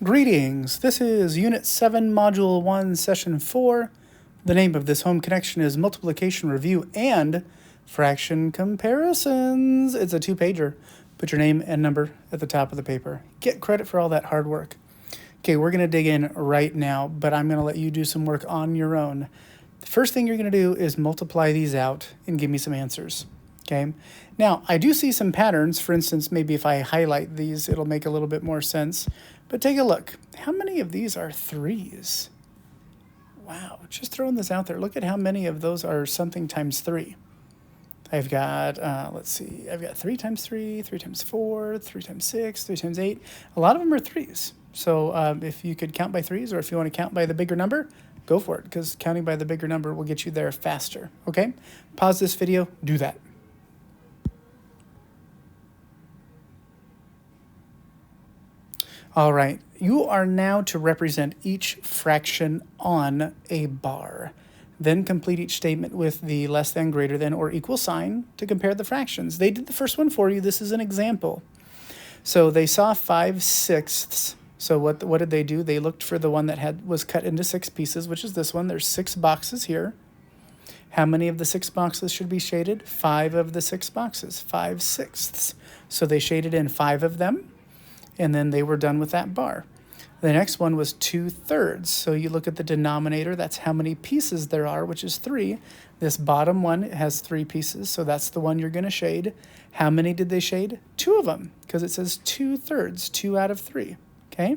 Greetings, this is Unit 7, Module 1, Session 4. The name of this home connection is Multiplication Review and Fraction Comparisons. It's a two-pager. Put your name and number at the top of the paper. Get credit for all that hard work. Okay, we're going to dig in right now, but I'm going to let you do some work on your own. The first thing you're going to do is multiply these out and give me some answers. Okay, now I do see some patterns. For instance, maybe if I highlight these, it'll make a little bit more sense. But take a look. How many of these are threes? Wow, just throwing this out there. Look at how many of those are something times 3. I've got, let's see, I've got 3 times 3, 3 times 4, 3 times 6, 3 times 8. A lot of them are 3s. So if you could count by 3s, or if you want to count by the bigger number, go for it, because counting by the bigger number will get you there faster, okay? Pause this video, do that. All right, you are now to represent each fraction on a bar. Then complete each statement with the less than, greater than, or equal sign to compare the fractions. They did the first one for you. This is an example. So they saw 5/6. So what did they do? They looked for the one that was cut into 6 pieces, which is this one. There's 6 boxes here. How many of the 6 boxes should be shaded? 5 of the 6 boxes, 5/6. So they shaded in 5 of them, and then they were done with that bar. The next one was 2/3. So you look at the denominator, that's how many pieces there are, which is 3. This bottom one has 3 pieces, so that's the one you're going to shade. How many did they shade? 2 of them, because it says 2/3, 2 out of 3, okay?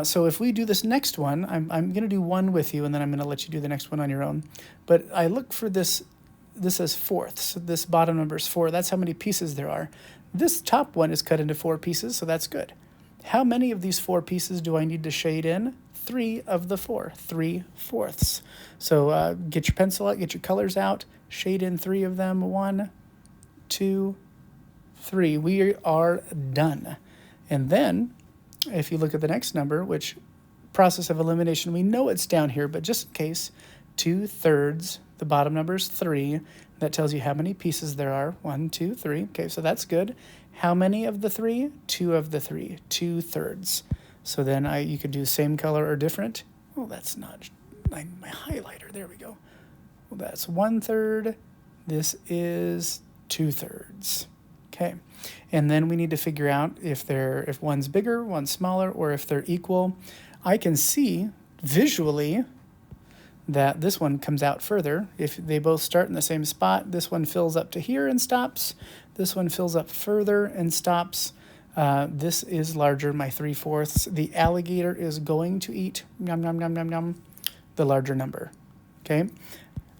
So if we do this next one, I'm going to do one with you, and then I'm going to let you do the next one on your own. But I look for this says fourths. So this bottom number is 4. That's how many pieces there are. This top one is cut into 4 pieces, so that's good. How many of these 4 pieces do I need to shade in? 3 of the 4, 3/4. So get your pencil out, get your colors out, shade in 3 of them. 1, 2, 3. We are done. And then, if you look at the next number, which process of elimination, we know it's down here, but just in case, 2/3, the bottom number is 3. That tells you how many pieces there are. 1, 2, 3. Okay, so that's good. How many of the 3? 2 of the 3, 2/3. So then you could do same color or different. Oh, that's not my highlighter. There we go. Well, that's 1/3. This is 2/3. Okay, and then we need to figure out if one's bigger, one's smaller, or if they're equal. I can see visually that this one comes out further. If they both start in the same spot, this one fills up to here and stops. This one fills up further and stops. This is larger, my 3/4. The alligator is going to eat, yum, yum, yum, yum, yum, the larger number, okay?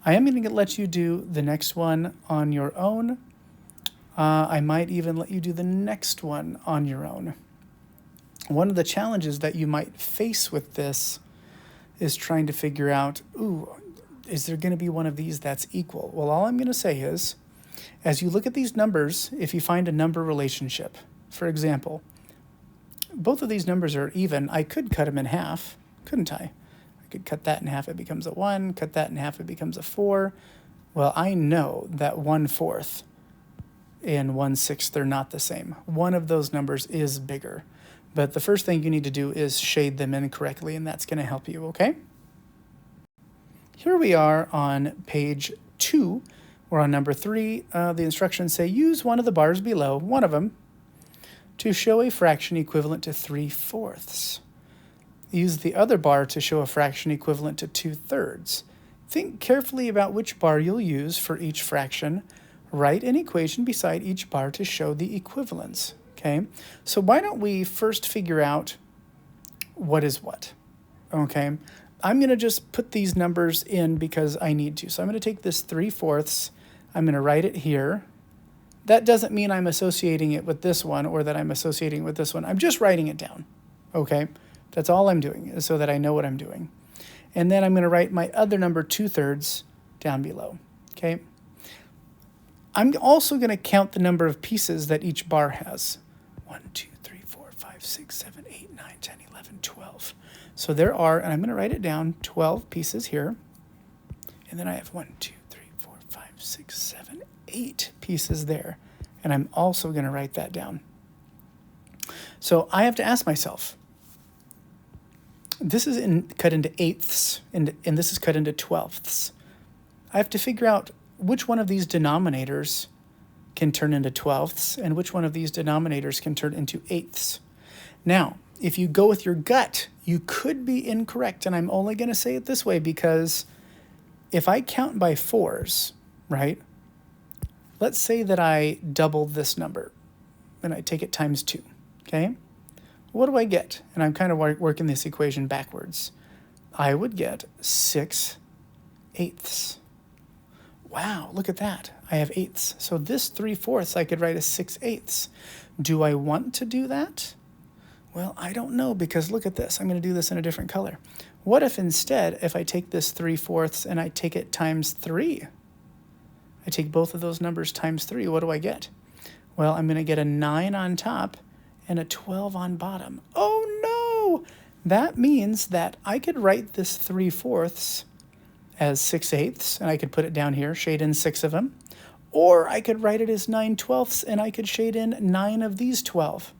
I am going to let you do the next one on your own. I might even let you do the next one on your own. One of the challenges that you might face with this is trying to figure out, is there going to be one of these that's equal? Well, all I'm going to say is, as you look at these numbers, if you find a number relationship, for example, both of these numbers are even, I could cut them in half, couldn't I? I could cut that in half, it becomes a 1, cut that in half, it becomes a 4. Well, I know that 1/4 and 1/6, they're not the same. One of those numbers is bigger. But the first thing you need to do is shade them in correctly, and that's going to help you, okay? Here we are on page 2. We're on number 3. The instructions say use one of the bars below, one of them, to show a fraction equivalent to 3/4. Use the other bar to show a fraction equivalent to 2/3. Think carefully about which bar you'll use for each fraction. Write an equation beside each bar to show the equivalence. Okay, so why don't we first figure out what is what? Okay, I'm going to just put these numbers in because I need to. So I'm going to take this 3/4, I'm going to write it here. That doesn't mean I'm associating it with this one or that I'm associating it with this one. I'm just writing it down, okay? That's all I'm doing, so that I know what I'm doing. And then I'm going to write my other number, 2/3, down below, okay? I'm also going to count the number of pieces that each bar has. 1, 2, 3, 4, 5, 6, 7, 8, 9, 10, 11, 12. So there are, and I'm going to write it down, 12 pieces here. And then I have 1, 2, 3, 4, 5, 6, 7, 8 pieces there. And I'm also going to write that down. So I have to ask myself, this is cut into eighths, and this is cut into twelfths. I have to figure out which one of these denominators can turn into twelfths and which one of these denominators can turn into eighths. Now, if you go with your gut, you could be incorrect, and I'm only going to say it this way because if I count by fours, right, let's say that I double this number and I take it times 2, okay? What do I get? And I'm kind of working this equation backwards. I would get 6 eighths. Wow, look at that. I have eighths. So this 3/4 I could write as 6 eighths. Do I want to do that? Well, I don't know, because look at this. I'm going to do this in a different color. What if instead, if I take this 3/4 and I take it times 3? I take both of those numbers times 3. What do I get? Well, I'm going to get a 9 on top and a 12 on bottom. Oh no! That means that I could write this 3/4 as 6 eighths, and I could put it down here, shade in 6 of them. Or I could write it as 9/12, and I could shade in 9 of these 12.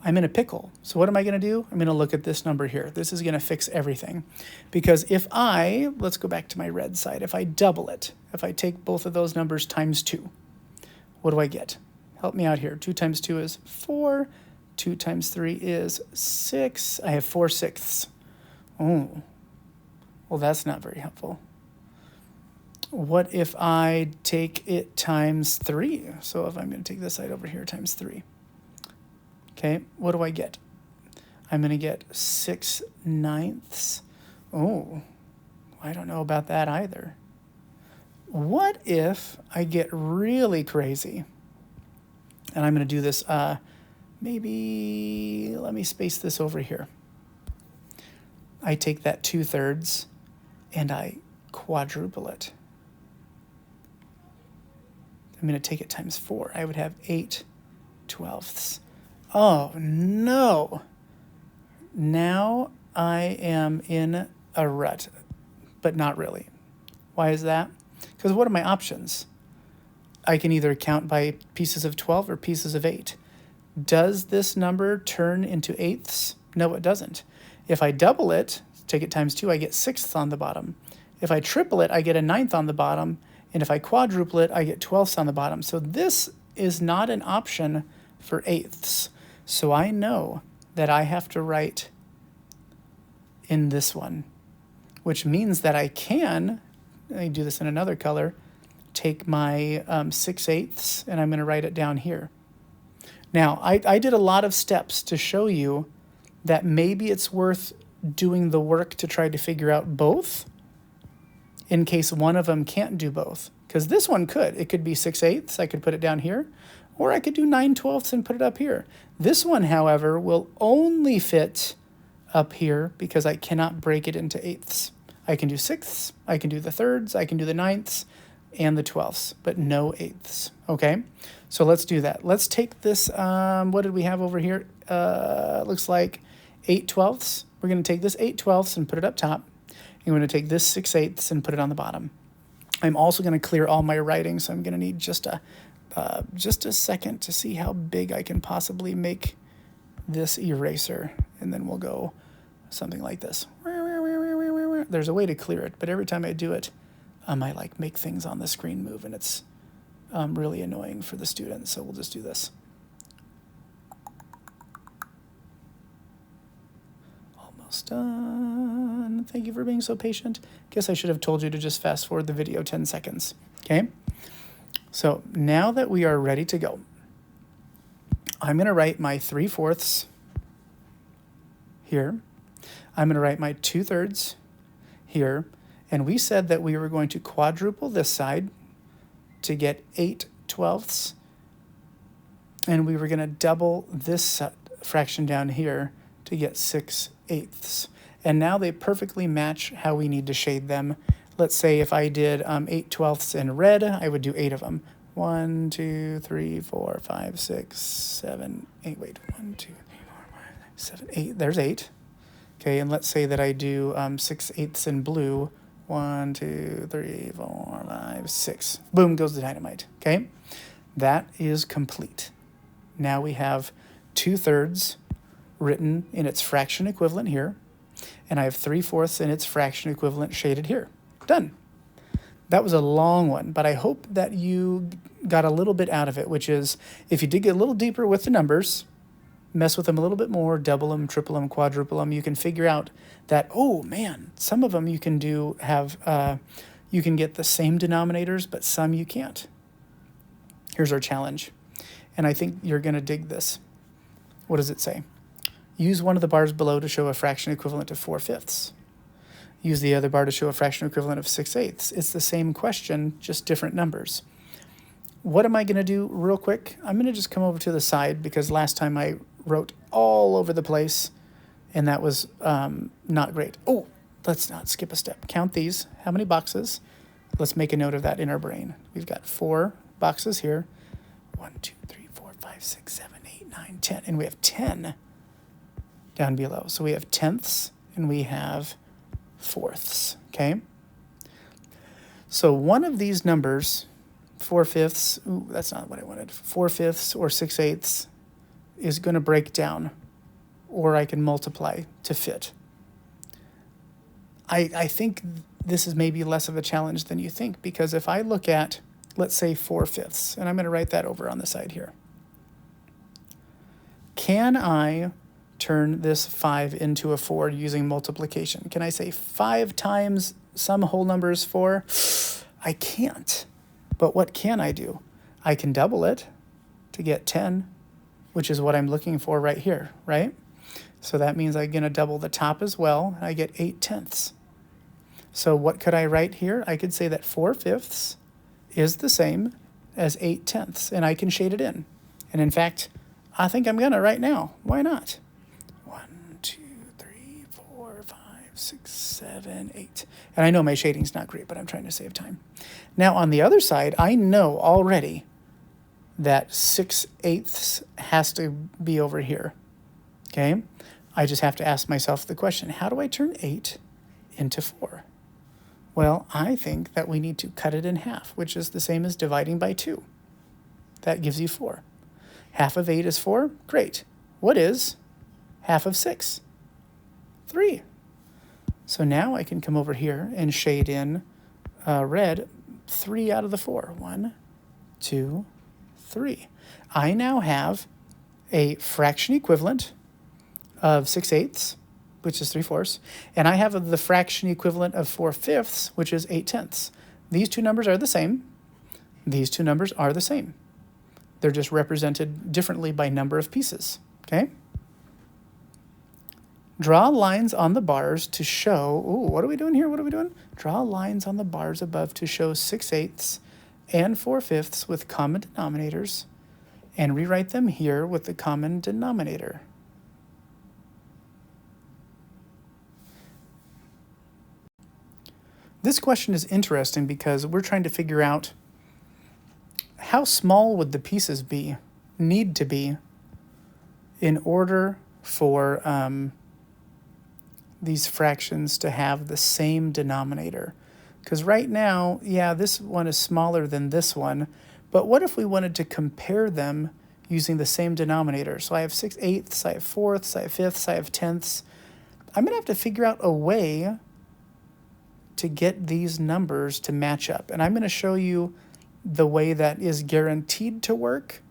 I'm in a pickle. So what am I going to do? I'm going to look at this number here. This is going to fix everything. Because if let's go back to my red side. If I double it, if I take both of those numbers times 2, what do I get? Help me out here. 2 times 2 is 4. 2 times 3 is 6. I have 4 sixths. Oh, well, that's not very helpful. What if I take it times 3? So if I'm going to take this side over here times 3. Okay, what do I get? I'm going to get 6 ninths. Oh, I don't know about that either. What if I get really crazy? And I'm going to do this, maybe, let me space this over here. I take that 2/3 and I quadruple it. I'm going to take it times 4. I would have 8/12. Oh, no. Now I am in a rut, but not really. Why is that? Because what are my options? I can either count by pieces of 12 or pieces of 8. Does this number turn into eighths? No, it doesn't. If I double it, take it times 2, I get sixths on the bottom. If I triple it, I get a 9th on the bottom. And if I quadruple it, I get 12ths on the bottom. So this is not an option for eighths. So I know that I have to write in this one, which means that I can, let me do this in another color, take my 6 eighths and I'm going to write it down here. Now, I did a lot of steps to show you that maybe it's worth doing the work to try to figure out both in case one of them can't do both. Because this one could. It could be 6 eighths. I could put it down here. Or I could do 9/12 and put it up here. This one, however, will only fit up here because I cannot break it into eighths. I can do sixths, I can do the thirds, I can do the ninths, and the 12ths, but no eighths, okay? So let's do that. Let's take this, what did we have over here? Looks like 8/12. We're going to take this 8/12 and put it up top. And we're going to take this 6 eighths and put it on the bottom. I'm also going to clear all my writing, so I'm going to need just a second to see how big I can possibly make this eraser. And then we'll go something like this. There's a way to clear it, but every time I do it, I like make things on the screen move, and it's really annoying for the students. So we'll just do this. Almost done. Thank you for being so patient. Guess I should have told you to just fast forward the video 10 seconds. Okay. So now that we are ready to go, I'm going to write my 3/4 here. I'm going to write my 2/3 here. And we said that we were going to quadruple this side to get 8/12. And we were going to double this fraction down here to get 6 eighths. And now they perfectly match how we need to shade them. Let's say if I did 8/12 in red, I would do 8 of them. 1, 2, 3, 4, 5, 6, 7, 8. Wait, 1, 2, 3, 4, 5, 6, 7, 8. There's 8. Okay, and let's say that I do 6 eighths in blue. 1, 2, 3, 4, 5, 6. Boom goes the dynamite. Okay, that is complete. Now we have 2/3 written in its fraction equivalent here, and I have 3/4 in its fraction equivalent shaded here. Done. That was a long one, but I hope that you got a little bit out of it, which is if you dig a little deeper with the numbers, mess with them a little bit more, double them, triple them, quadruple them, you can figure out that, oh man, some of them you can do you can get the same denominators, but some you can't. Here's our challenge, and I think you're going to dig this. What does it say? Use one of the bars below to show a fraction equivalent to 4/5. Use the other bar to show a fraction equivalent of 6/8. It's the same question, just different numbers. What am I going to do real quick? I'm going to just come over to the side because last time I wrote all over the place, and that was not great. Oh, let's not skip a step. Count these. How many boxes? Let's make a note of that in our brain. We've got 4 boxes here. 1, 2, 3, 4, 5, 6, 7, 8, 9, 10. And we have 10 down below. So we have tenths and we have fourths, okay? So one of these numbers, 4/5, ooh, that's not what I wanted, 4/5 or 6/8 is going to break down, or I can multiply to fit. I think this is maybe less of a challenge than you think, because if I look at, let's say 4/5, and I'm going to write that over on the side here. Can I turn this 5 into a 4 using multiplication? Can I say 5 times some whole number is 4? I can't. But what can I do? I can double it to get 10, which is what I'm looking for right here, right? So that means I'm going to double the top as well, and I get 8/10. So what could I write here? I could say that 4/5 is the same as 8/10, and I can shade it in. And in fact, I think I'm going to right now. Why not? 1, 2, 3, 4, 5, 6, 7, 8. And I know my shading's not great, but I'm trying to save time. Now on the other side, I know already that 6/8 has to be over here, okay? I just have to ask myself the question, how do I turn 8 into 4? Well, I think that we need to cut it in half, which is the same as dividing by 2. That gives you 4. Half of 8 is 4? Great. What is half of 6? 3. So now I can come over here and shade in red 3 out of the 4. 1, 2, 3. I now have a fraction equivalent of 6/8, which is 3/4, and I have the fraction equivalent of 4/5, which is 8/10. These two numbers are the same. These two numbers are the same. They're just represented differently by number of pieces, okay? Draw lines on the bars to show, ooh, what are we doing here? What are we doing? Draw lines on the bars above to show 6/8 and 4/5 with common denominators, and rewrite them here with the common denominator. This question is interesting because we're trying to figure out how small would the pieces need to be in order for these fractions to have the same denominator. Because right now, yeah, this one is smaller than this one, but what if we wanted to compare them using the same denominator? So I have 6/8, I have 4ths, I have 5ths, I have 10ths. I'm going to have to figure out a way to get these numbers to match up. And I'm going to show you the way that is guaranteed to work.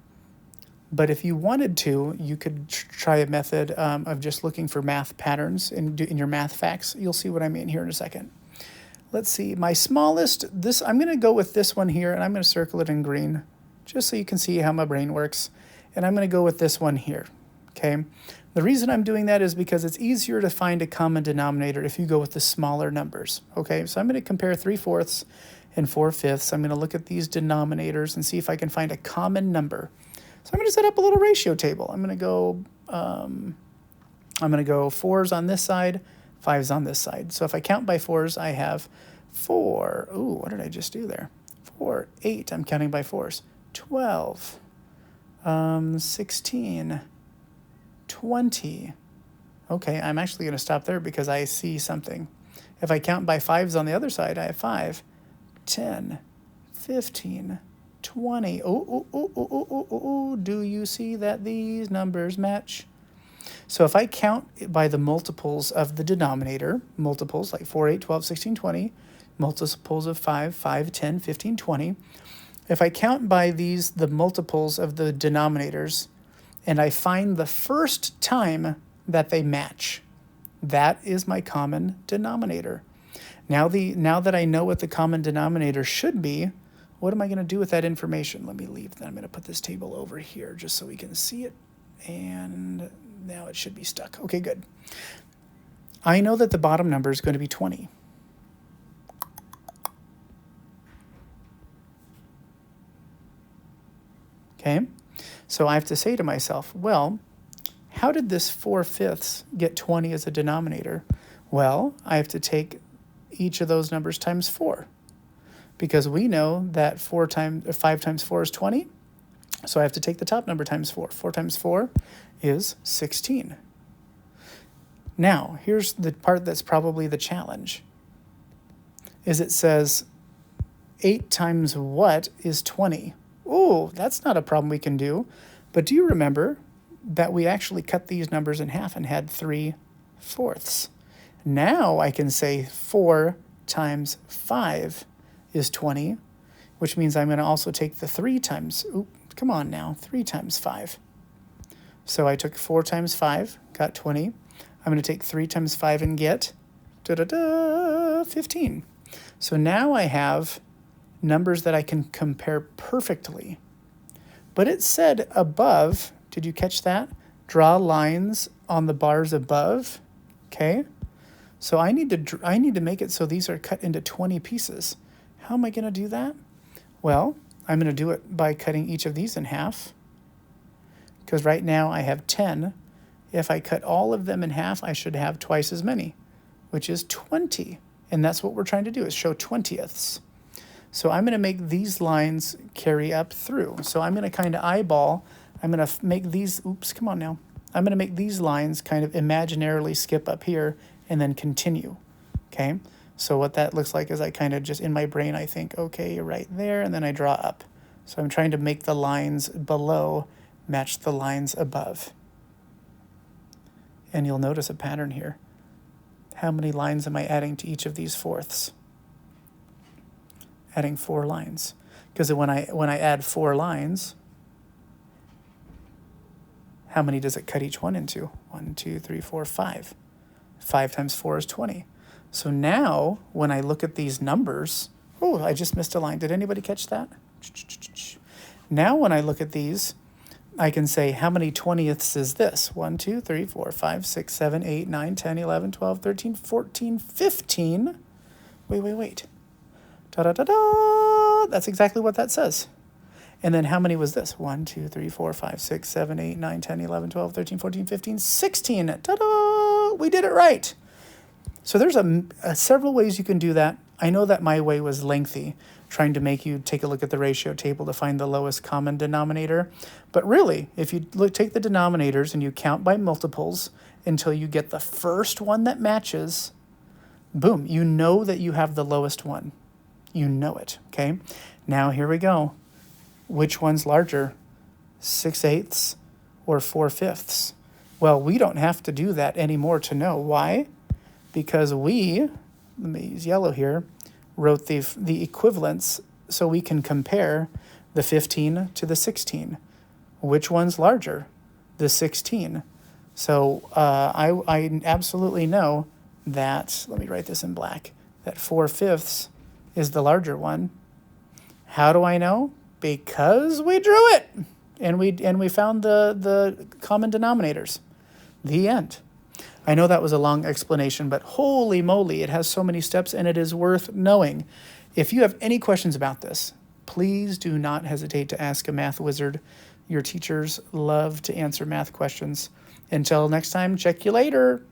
But if you wanted to, you could try a method of just looking for math patterns in your math facts. You'll see what I mean here in a second. Let's see, my smallest, I'm going to go with this one here, and I'm going to circle it in green, just so you can see how my brain works. And I'm going to go with this one here, okay? The reason I'm doing that is because it's easier to find a common denominator if you go with the smaller numbers, okay? So I'm going to compare 3/4 and 4/5. I'm going to look at these denominators and see if I can find a common number. So I'm going to set up a little ratio table. I'm going to go 4s on this side, 5s on this side. So if I count by 4s, I have 4. Ooh, what did I just do there? 4, 8. I'm counting by 4s. 12, 16, 20. Okay, I'm actually going to stop there because I see something. If I count by 5s on the other side, I have 5, 10, 15, 20. Do you see that these numbers match? So if I count by the multiples of the denominator, multiples like 4, 8, 12, 16, 20, multiples of 5, 5, 10, 15, 20. If I count by these, the multiples of the denominators, and I find the first time that they match, that is my common denominator. Now that I know what the common denominator should be, what am I going to do with that information? Let me leave. I'm going to put this table over here just so we can see it. And now it should be stuck. Okay, good. I know that the bottom number is going to be 20. Okay, so I have to say to myself, well, how did this 4/5 get 20 as a denominator? Well, I have to take each of those numbers times 4, because we know that 5 times 4 is 20. So I have to take the top number times 4. 4 times 4 is 16. Now, here's the part that's probably the challenge. Is it says 8 times what is 20? Oh, that's not a problem we can do. But do you remember that we actually cut these numbers in half and had 3/4? Now I can say 4 times 5 is 20, which means I'm going to also take the 3 times 5. So I took 4 times 5, got 20. I'm going to take 3 times 5 and get 15. So now I have numbers that I can compare perfectly. But it said above, did you catch that? Draw lines on the bars above. Okay? So I need to make it so these are cut into 20 pieces. How am I going to do that? Well, I'm going to do it by cutting each of these in half. Because right now I have 10. If I cut all of them in half, I should have twice as many, which is 20. And that's what we're trying to do, is show 20ths. So I'm going to make these lines carry up through. So I'm going to kind of eyeball. I'm going to make these, I'm going to make these lines kind of imaginarily skip up here and then continue, okay? So what that looks like is I kind of just, in my brain, I think, okay, you're right there, and then I draw up. So I'm trying to make the lines below match the lines above. And you'll notice a pattern here. How many lines am I adding to each of these fourths? Adding 4 lines. Because when I add 4 lines, how many does it cut each one into? 1, 2, 3, 4, 5. 5 times 4 is 20. So now, when I look at these numbers, I just missed a line. Did anybody catch that? Now when I look at these, I can say, how many 20ths is this? 1, 2, 3, 4, 5, 6, 7, 8, 9, 10, 11, 12, 13, 14, 15. Wait. Da-da-da-da! That's exactly what that says. And then how many was this? 1, 2, 3, 4, 5, 6, 7, 8, 9, 10, 11, 12, 13, 14, 15, 16. Ta-da! We did it right. So there's several ways you can do that. I know that my way was lengthy, trying to make you take a look at the ratio table to find the lowest common denominator. But really, if you take the denominators and you count by multiples until you get the first one that matches, boom, you know that you have the lowest one. You know it, okay? Now here we go. Which one's larger, 6/8 or 4/5? Well, we don't have to do that anymore to know. Why? Because let me use yellow here, wrote the equivalents so we can compare the 15 to the 16. Which one's larger? The 16. So I absolutely know that, let me write this in black, that 4/5 is the larger one. How do I know? Because we drew it and we found the common denominators. The end. I know that was a long explanation, but holy moly, it has so many steps and it is worth knowing. If you have any questions about this, please do not hesitate to ask a math wizard. Your teachers love to answer math questions. Until next time, check you later.